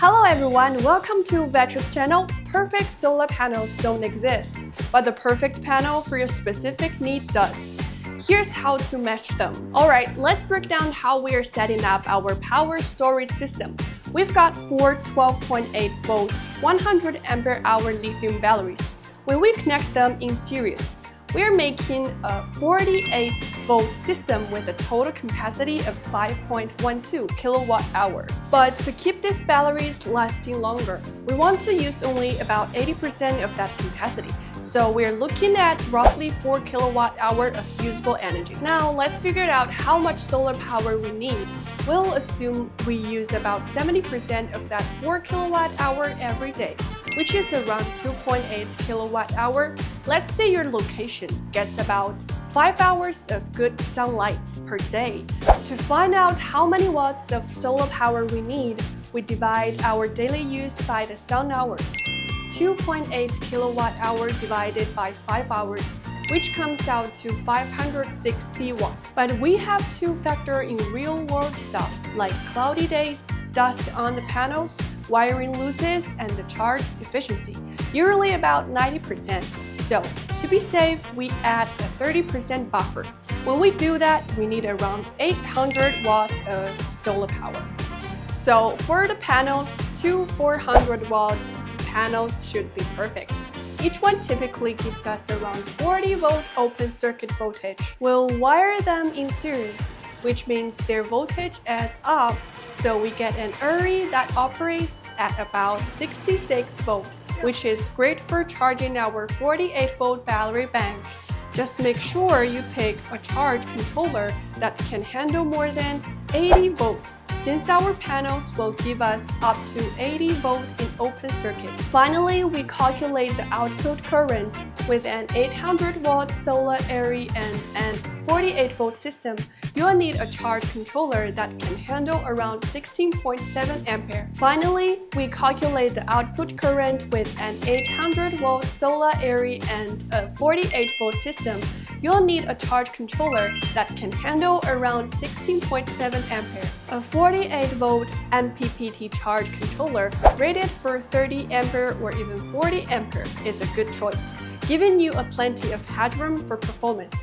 Hello everyone, welcome to Vatrer's channel. Perfect solar panels don't exist, but the perfect panel for your specific need does. Here's how to match them. Alright, let's break down how we are setting up our power storage system. We've got four 12.8 volt, 100 ampere hour lithium batteries. When we connect them in series, we are making a 48 volt system with a total capacity of 5.12 kilowatt hour. But to keep these batteries lasting longer, we want to use only about 80% of that capacity. So we're looking at roughly 4 kilowatt hour of usable energy. Now let's figure out how much solar power we need. We'll assume we use about 70% of that 4 kilowatt hour every day, which is around 2.8 kilowatt hour. Let's say your location gets about 5 hours of good sunlight per day. To find out how many watts of solar power we need, we divide our daily use by the sun hours. 2.8 kilowatt hour divided by 5 hours, which comes out to 560 watts. But we have to factor in real-world stuff like cloudy days, dust on the panels, wiring losses, and the charge efficiency, usually about 90%. So, to be safe, we add a 30% buffer. When we do that, we need around 800 watts of solar power. So, for the panels, two 400 watt panels should be perfect. Each one typically gives us around 40 volt open circuit voltage. We'll wire them in series, which means their voltage adds up, so we get an array that operates at about 66 volts, which is great for charging our 48 volt battery bank. Just make sure you pick a charge controller that can handle more than 80 volts, since our panels will give us up to 80 volt in open circuit. Finally, we calculate the output current. With an 800 watt solar array and an 48 volt system, you'll need a charge controller that can handle around 16.7 ampere. Finally, we calculate the output current with an 800 watt solar array and a 48 volt system. You'll need a charge controller that can handle around 16.7 ampere. A 48 volt MPPT charge controller rated for 30 ampere or even 40 ampere is a good choice, giving you a plenty of headroom for performance.